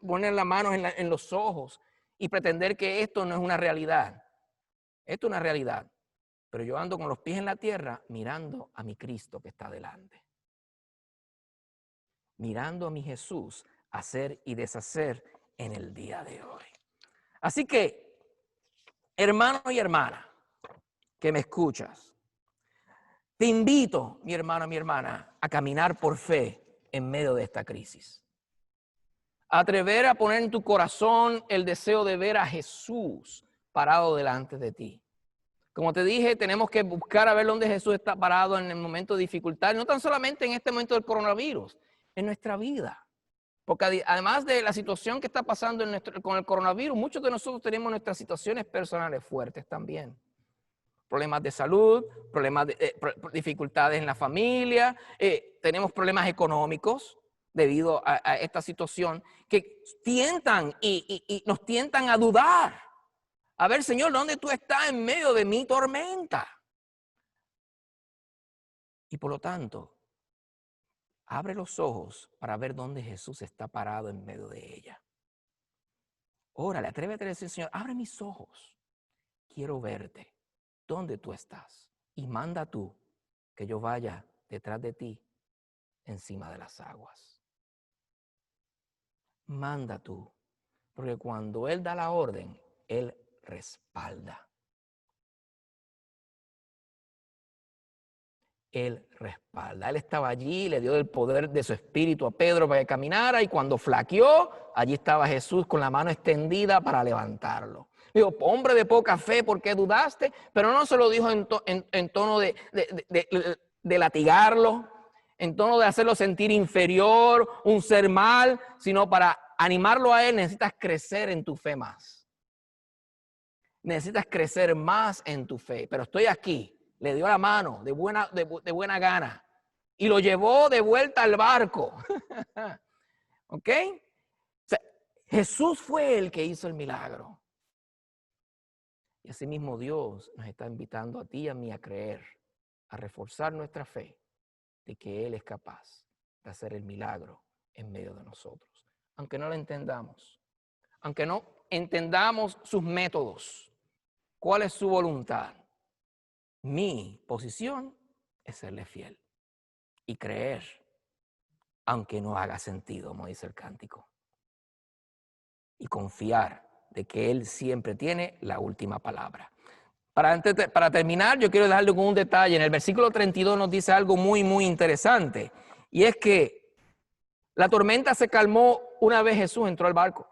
poner las manos en los ojos y pretender que esto no es una realidad. Esto es una realidad. Pero yo ando con los pies en la tierra mirando a mi Cristo que está delante. Mirando a mi Jesús hacer y deshacer en el día de hoy. Así que, hermano y hermana, que me escuchas, te invito, mi hermano, mi hermana, a caminar por fe en medio de esta crisis. A atrever a poner en tu corazón el deseo de ver a Jesús parado delante de ti. Como te dije, tenemos que buscar a ver dónde Jesús está parado en el momento de dificultad, no tan solamente en este momento del coronavirus, en nuestra vida. Porque además de la situación que está pasando con el coronavirus, muchos de nosotros tenemos nuestras situaciones personales fuertes también. Problemas de salud, dificultades en la familia, tenemos problemas económicos debido a esta situación que tientan y nos tientan a dudar. A ver, Señor, ¿dónde tú estás en medio de mi tormenta? Y por lo tanto, abre los ojos para ver dónde Jesús está parado en medio de ella. Órale, atrévete a decir, Señor, abre mis ojos. Quiero verte. ¿Dónde tú estás? Y manda tú que yo vaya detrás de ti encima de las aguas. Manda tú. Porque cuando Él da la orden, Él respalda. Él respalda. Él estaba allí, le dio el poder de su espíritu a Pedro para que caminara y cuando flaqueó, allí estaba Jesús con la mano extendida para levantarlo. Digo, hombre de poca fe, ¿por qué dudaste? Pero no se lo dijo en tono de latigarlo, en tono de hacerlo sentir inferior, un ser mal, sino para animarlo a él. Necesitas crecer en tu fe más. Necesitas crecer más en tu fe. Pero estoy aquí. Le dio la mano de buena gana y lo llevó de vuelta al barco. ¿Ok? O sea, Jesús fue el que hizo el milagro. Y asimismo Dios nos está invitando a ti y a mí a creer, a reforzar nuestra fe de que Él es capaz de hacer el milagro en medio de nosotros. Aunque no lo entendamos, aunque no entendamos sus métodos, cuál es su voluntad. Mi posición es serle fiel y creer, aunque no haga sentido, como dice el cántico. Y confiar de que Él siempre tiene la última palabra. Para terminar, yo quiero dejarle con un detalle. En el versículo 32 nos dice algo muy, muy interesante. Y es que la tormenta se calmó una vez Jesús entró al barco.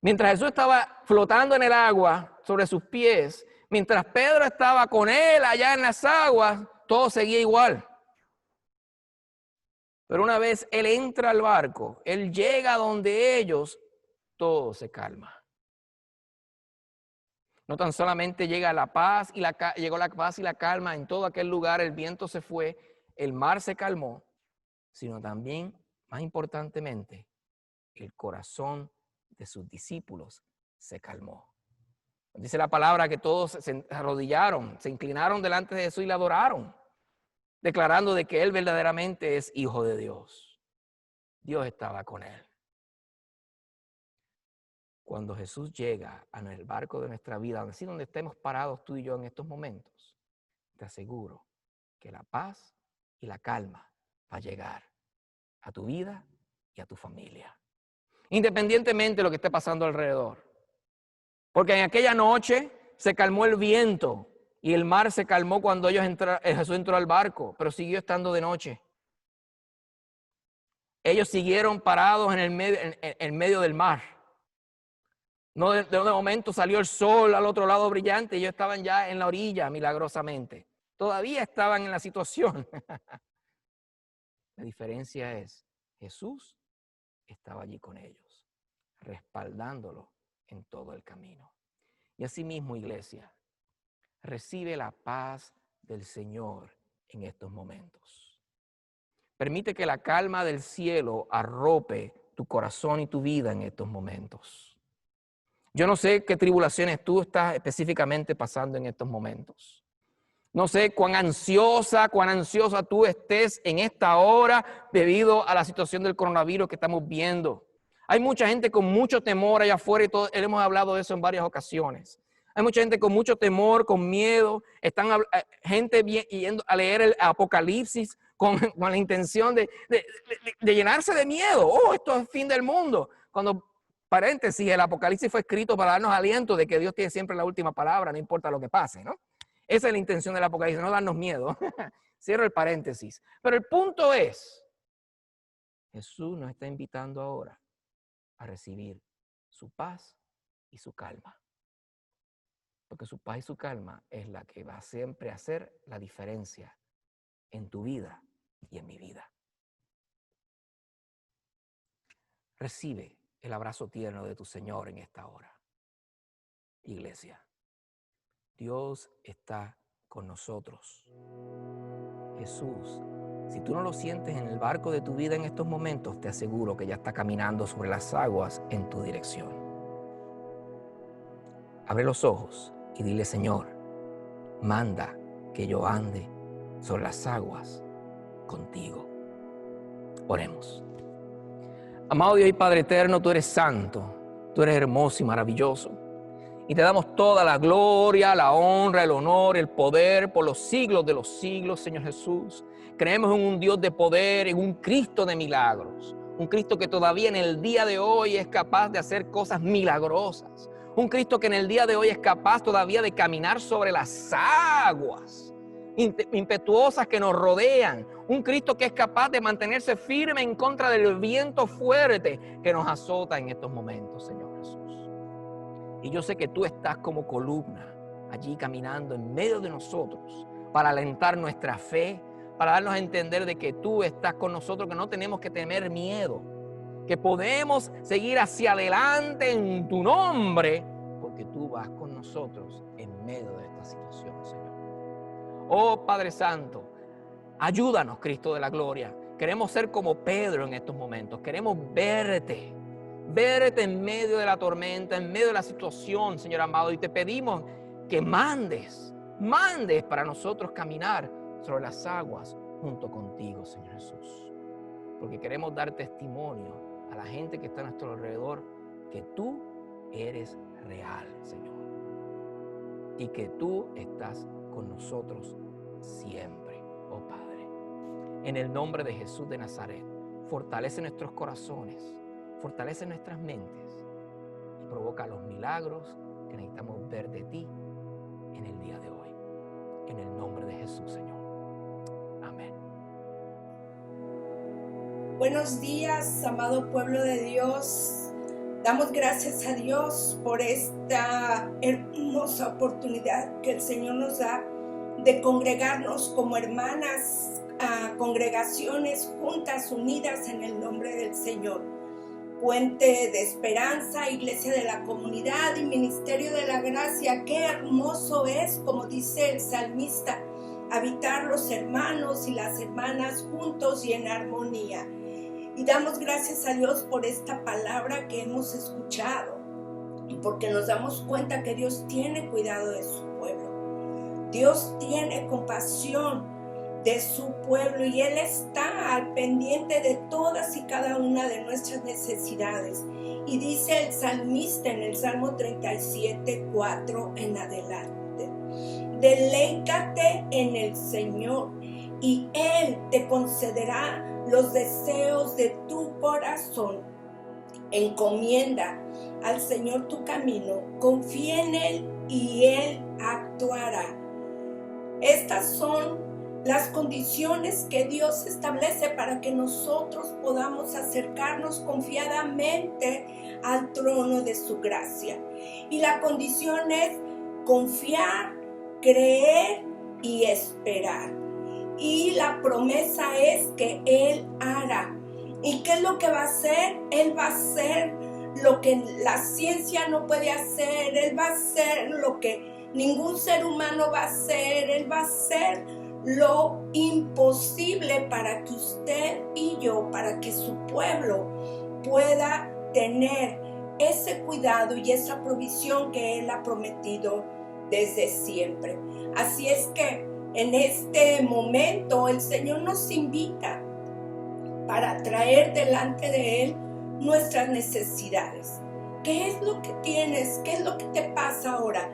Mientras Jesús estaba flotando en el agua sobre sus pies, mientras Pedro estaba con él allá en las aguas, todo seguía igual. Pero una vez él entra al barco, él llega donde ellos, todo se calma. No tan solamente llega la paz llegó la paz y la calma en todo aquel lugar, el viento se fue, el mar se calmó, sino también, más importantemente, el corazón de sus discípulos se calmó. Dice la palabra que todos se arrodillaron, se inclinaron delante de Jesús y le adoraron, declarando de que Él verdaderamente es Hijo de Dios. Dios estaba con Él. Cuando Jesús llega a el barco de nuestra vida, así donde estemos parados tú y yo en estos momentos, te aseguro que la paz y la calma va a llegar a tu vida y a tu familia. Independientemente de lo que esté pasando alrededor. Porque en aquella noche se calmó el viento y el mar se calmó cuando Jesús entró al barco, pero siguió estando de noche. ellos siguieron parados en el medio del mar. No de momento salió el sol al otro lado brillante y ellos estaban ya en la orilla milagrosamente. Todavía estaban en la situación. La diferencia es, Jesús estaba allí con ellos, respaldándolo en todo el camino. Y asimismo, iglesia, recibe la paz del Señor en estos momentos. Permite que la calma del cielo arrope tu corazón y tu vida en estos momentos. Yo no sé qué tribulaciones tú estás específicamente pasando en estos momentos. No sé cuán ansiosa tú estés en esta hora debido a la situación del coronavirus que estamos viendo. Hay mucha gente con mucho temor allá afuera y todos hemos hablado de eso en varias ocasiones. Hay mucha gente con mucho temor, con miedo. Están gente yendo a leer el Apocalipsis con la intención de llenarse de miedo. Oh, esto es el fin del mundo. Cuando, paréntesis, el Apocalipsis fue escrito para darnos aliento de que Dios tiene siempre la última palabra, no importa lo que pase, ¿no? Esa es la intención del Apocalipsis, no darnos miedo. Cierro el paréntesis. Pero el punto es, Jesús nos está invitando ahora a recibir su paz y su calma. Porque su paz y su calma es la que va siempre a hacer la diferencia en tu vida y en mi vida. Recibe el abrazo tierno de tu Señor en esta hora. Iglesia, Dios está con nosotros. Jesús, si tú no lo sientes en el barco de tu vida en estos momentos, te aseguro que ya está caminando sobre las aguas en tu dirección. Abre los ojos y dile, Señor, manda que yo ande sobre las aguas contigo. Oremos. Amado Dios y Padre eterno, tú eres santo, tú eres hermoso y maravilloso. Y te damos toda la gloria, la honra, el honor, el poder por los siglos de los siglos, Señor Jesús. Creemos en un Dios de poder, en un Cristo de milagros. Un Cristo que todavía en el día de hoy es capaz de hacer cosas milagrosas. Un Cristo que en el día de hoy es capaz todavía de caminar sobre las aguas impetuosas que nos rodean. Un Cristo que es capaz de mantenerse firme en contra del viento fuerte que nos azota en estos momentos, Señor Jesús. Y yo sé que tú estás como columna allí caminando en medio de nosotros para alentar nuestra fe, para darnos a entender de que tú estás con nosotros, que no tenemos que tener miedo, que podemos seguir hacia adelante en tu nombre, porque tú vas con nosotros en medio de esta situación, Señor. Oh Padre Santo, ayúdanos, Cristo de la gloria. Queremos ser como Pedro en estos momentos, queremos verte en medio de la tormenta, en medio de la situación, Señor amado, y te pedimos que mandes para nosotros caminar sobre las aguas junto contigo, Señor Jesús. Porque queremos dar testimonio a la gente que está a nuestro alrededor que tú eres real, Señor. Y que tú estás con nosotros siempre, oh Padre. En el nombre de Jesús de Nazaret, fortalece nuestros corazones, fortalece nuestras mentes y provoca los milagros que necesitamos ver de ti en el día de hoy. En el nombre de Jesús, Señor. Amén. Buenos días, amado pueblo de Dios. Damos gracias a Dios por esta hermosa oportunidad que el Señor nos da de congregarnos como hermanas, congregaciones juntas, unidas en el nombre del Señor. Puente de Esperanza, Iglesia de la Comunidad y Ministerio de la Gracia. Qué hermoso es, como dice el salmista, habitar los hermanos y las hermanas juntos y en armonía. Y damos gracias a Dios por esta palabra que hemos escuchado, porque nos damos cuenta que Dios tiene cuidado de su pueblo. Dios tiene compasión de su pueblo y Él está al pendiente de todas y cada una de nuestras necesidades. Y dice el salmista en el Salmo 37:4 en adelante: deleítate en el Señor y Él te concederá los deseos de tu corazón. Encomienda al Señor tu camino, confía en Él y Él actuará. Estas son las condiciones que Dios establece para que nosotros podamos acercarnos confiadamente al trono de su gracia. Y la condición es confiar, creer y esperar. Y la promesa es que Él hará. ¿Y qué es lo que va a hacer? Él va a hacer lo que la ciencia no puede hacer. Él va a hacer lo que ningún ser humano va a hacer. Él va a hacer lo imposible para que usted y yo, para que su pueblo pueda tener ese cuidado y esa provisión que Él ha prometido desde siempre. Así es que en este momento el Señor nos invita para traer delante de Él nuestras necesidades. ¿Qué es lo que tienes? ¿Qué es lo que te pasa ahora?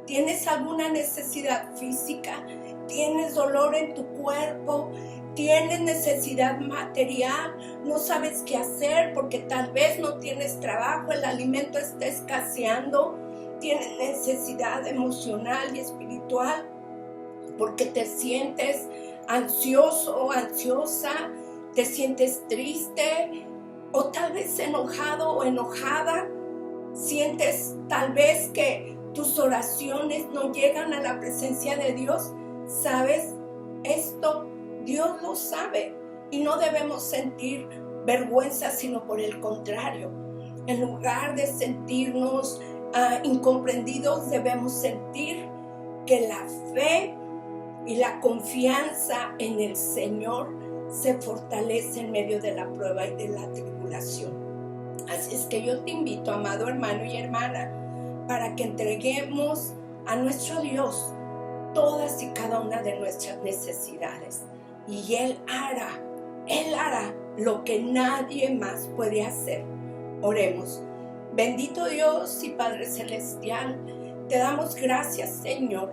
¿Tienes alguna necesidad física? ¿Tienes dolor en tu cuerpo? ¿Tienes necesidad material? ¿No sabes qué hacer porque tal vez no tienes trabajo, el alimento está escaseando? ¿Tienes necesidad emocional y espiritual porque te sientes ansioso o ansiosa? ¿Te sientes triste o tal vez enojado o enojada? ¿Sientes tal vez que tus oraciones no llegan a la presencia de Dios? ¿Sabes? Esto Dios lo sabe y no debemos sentir vergüenza, sino por el contrario. En lugar de sentirnos incomprendidos, debemos sentir que la fe y la confianza en el Señor se fortalece en medio de la prueba y de la tribulación. Así es que yo te invito, amado hermano y hermana, para que entreguemos a nuestro Dios todas y cada una de nuestras necesidades. Y Él hará lo que nadie más puede hacer. Oremos. Bendito Dios y Padre Celestial, te damos gracias, Señor,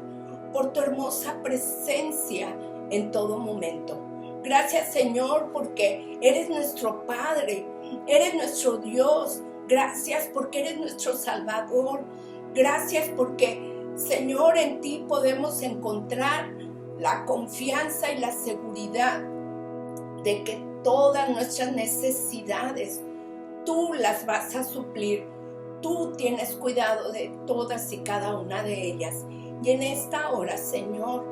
por tu hermosa presencia en todo momento. Gracias, Señor, porque eres nuestro Padre, eres nuestro Dios. Gracias porque eres nuestro Salvador. Gracias porque, Señor, en ti podemos encontrar la confianza y la seguridad de que todas nuestras necesidades tú las vas a suplir. Tú tienes cuidado de todas y cada una de ellas. Y en esta hora, Señor,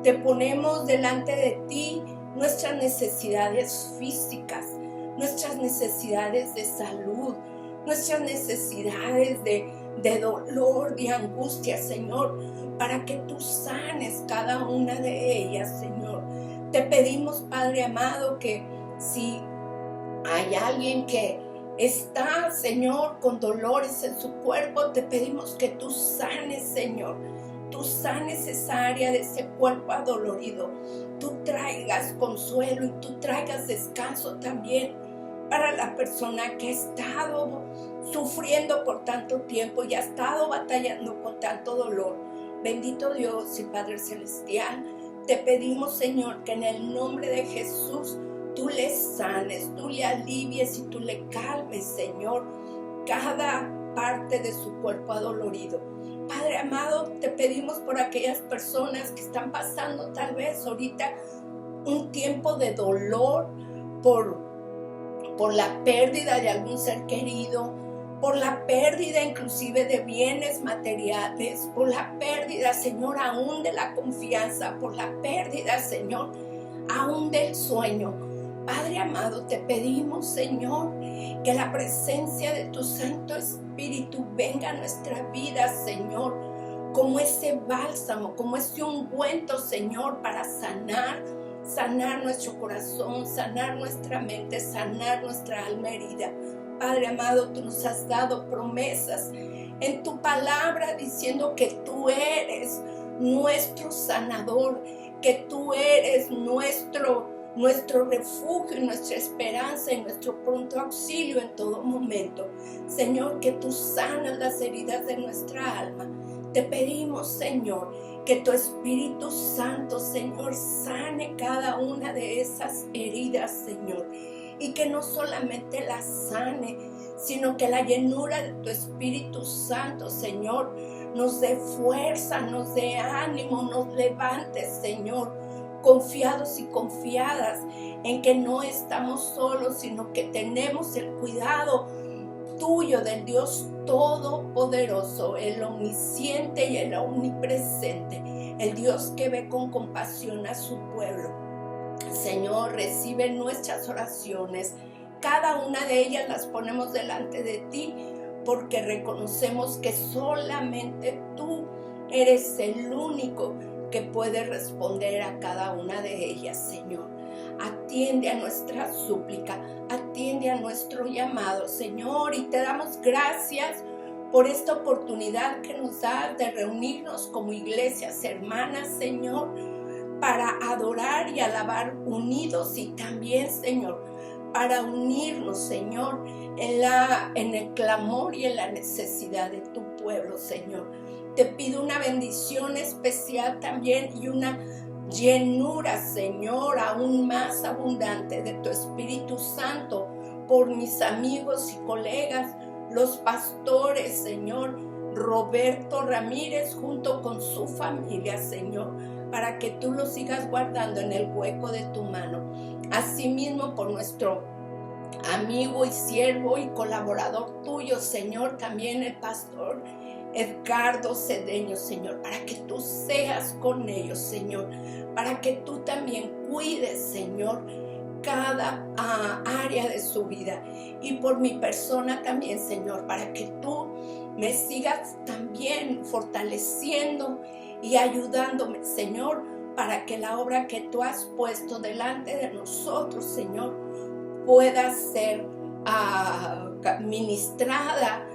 te ponemos delante de ti nuestras necesidades físicas, nuestras necesidades de salud, nuestras necesidades de dolor, de angustia, Señor, para que tú sanes cada una de ellas, Señor. Te pedimos, Padre amado, que si hay alguien que está, Señor, con dolores en su cuerpo, te pedimos que tú sanes, Señor. Tú sanes esa área de ese cuerpo adolorido. Tú traigas consuelo y tú traigas descanso también para la persona que ha estado sufriendo por tanto tiempo y ha estado batallando con tanto dolor. Bendito Dios y Padre Celestial, te pedimos, Señor, que en el nombre de Jesús tú le sanes, tú le alivies y tú le calmes, Señor, cada parte de su cuerpo adolorido. Padre amado, te pedimos por aquellas personas que están pasando tal vez ahorita un tiempo de dolor por la pérdida de algún ser querido, por la pérdida inclusive de bienes materiales, por la pérdida, Señor, aún de la confianza, por la pérdida, Señor, aún del sueño. Padre amado, te pedimos, Señor, que la presencia de tu Santo Espíritu venga a nuestra vida, Señor, como ese bálsamo, como ese ungüento, Señor, para sanar nuestro corazón, sanar nuestra mente, sanar nuestra alma herida. Padre amado, tú nos has dado promesas en tu palabra diciendo que tú eres nuestro sanador, que tú eres nuestro refugio y nuestra esperanza y nuestro pronto auxilio en todo momento. Señor, que tú sanas las heridas de nuestra alma. Te pedimos, Señor, que tu Espíritu Santo, Señor, sane cada una de esas heridas, Señor. Y que no solamente las sane, sino que la llenura de tu Espíritu Santo, Señor, nos dé fuerza, nos dé ánimo, nos levante, Señor, confiados y confiadas en que no estamos solos, sino que tenemos el cuidado tuyo, del Dios Todopoderoso, el omnisciente y el omnipresente, el Dios que ve con compasión a su pueblo. Señor, recibe nuestras oraciones. Cada una de ellas las ponemos delante de ti, porque reconocemos que solamente tú eres el único que puede responder a cada una de ellas, Señor. Atiende a nuestra súplica, atiende a nuestro llamado, Señor, y te damos gracias por esta oportunidad que nos das de reunirnos como iglesias hermanas, Señor, para adorar y alabar unidos, y también, Señor, para unirnos, Señor, en el clamor y en la necesidad de tu pueblo, Señor. Te pido una bendición especial también y una llenura, Señor, aún más abundante de tu Espíritu Santo por mis amigos y colegas, los pastores, Señor, Roberto Ramírez junto con su familia, Señor, para que tú los sigas guardando en el hueco de tu mano. Asimismo, por nuestro amigo y siervo y colaborador tuyo, Señor, también el pastor Edgardo Cedeño, Señor, para que tú seas con ellos, Señor, para que tú también cuides, Señor, cada área de su vida, y por mi persona también, Señor, para que tú me sigas también fortaleciendo y ayudándome, Señor, para que la obra que tú has puesto delante de nosotros, Señor, pueda ser ministrada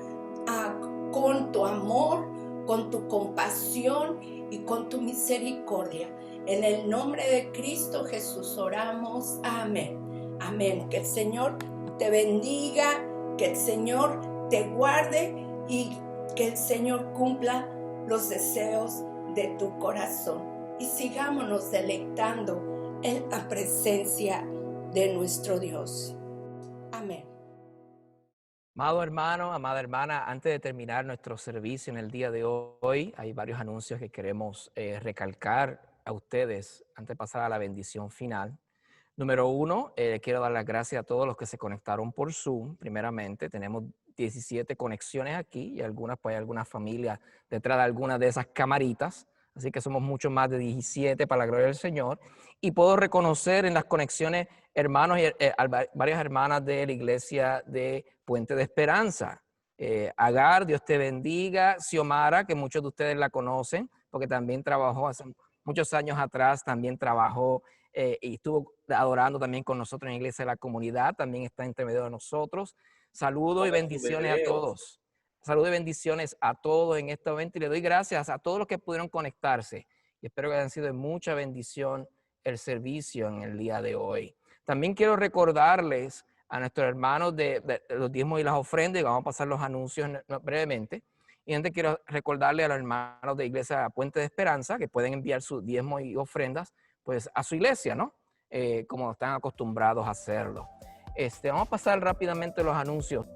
con tu amor, con tu compasión y con tu misericordia. En el nombre de Cristo Jesús oramos. Amén. Amén. Que el Señor te bendiga, que el Señor te guarde y que el Señor cumpla los deseos de tu corazón. Y sigámonos deleitando en la presencia de nuestro Dios. Amén. Amado hermano, amada hermana, antes de terminar nuestro servicio en el día de hoy, hay varios anuncios que queremos recalcar a ustedes antes de pasar a la bendición final. Número uno, quiero dar las gracias a todos los que se conectaron por Zoom. Primeramente, tenemos 17 conexiones aquí y hay algunas familias detrás de algunas de esas camaritas. Así que somos mucho más de 17 para la gloria del Señor. Y puedo reconocer en las conexiones hermanos y varias hermanas de la iglesia de Puente de Esperanza. Agar, Dios te bendiga. Xiomara, que muchos de ustedes la conocen, porque también trabajó hace muchos años atrás, también trabajó y estuvo adorando también con nosotros en la iglesia de la comunidad, también está entre medio de nosotros. Saludos y bendiciones a todos. Saludos y bendiciones a todos en este momento y le doy gracias a todos los que pudieron conectarse y espero que hayan sido de mucha bendición el servicio en el día de hoy. También quiero recordarles a nuestros hermanos de los diezmos y las ofrendas, y vamos a pasar los anuncios brevemente. Y antes quiero recordarle a los hermanos de Iglesia Puente de Esperanza que pueden enviar sus diezmos y ofrendas pues a su iglesia, ¿no? Como están acostumbrados a hacerlo. Vamos a pasar rápidamente los anuncios.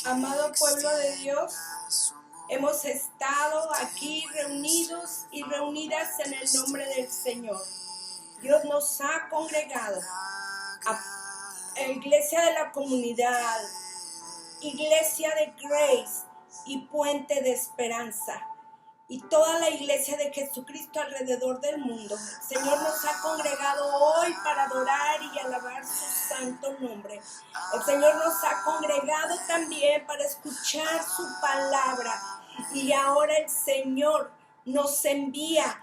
Amado pueblo de Dios, hemos estado aquí reunidos y reunidas en el nombre del Señor. Dios nos ha congregado a Iglesia de la Comunidad, Iglesia de Grace y Puente de Esperanza, y toda la Iglesia de Jesucristo alrededor del mundo. El Señor nos ha congregado hoy para adorar y alabar su santo nombre. nombre. El Señor nos ha congregado también para escuchar su palabra. Y ahora el Señor nos envía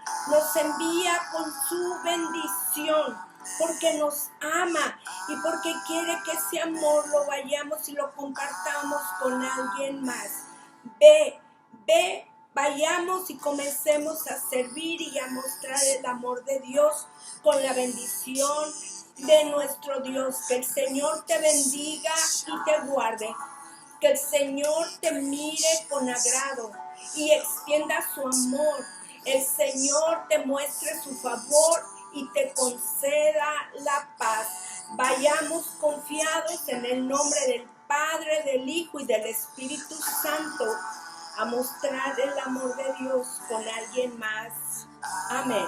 con su bendición, porque nos ama y porque quiere que ese amor lo vayamos y lo compartamos con alguien más. Ve, vayamos y comencemos a servir y a mostrar el amor de Dios con la bendición de nuestro Dios. Que el Señor te bendiga y te guarde. Que el Señor te mire con agrado y extienda su amor. El Señor te muestre su favor y te conceda la paz. Vayamos confiados en el nombre del Padre, del Hijo y del Espíritu Santo a mostrar el amor de Dios con alguien más. Amén.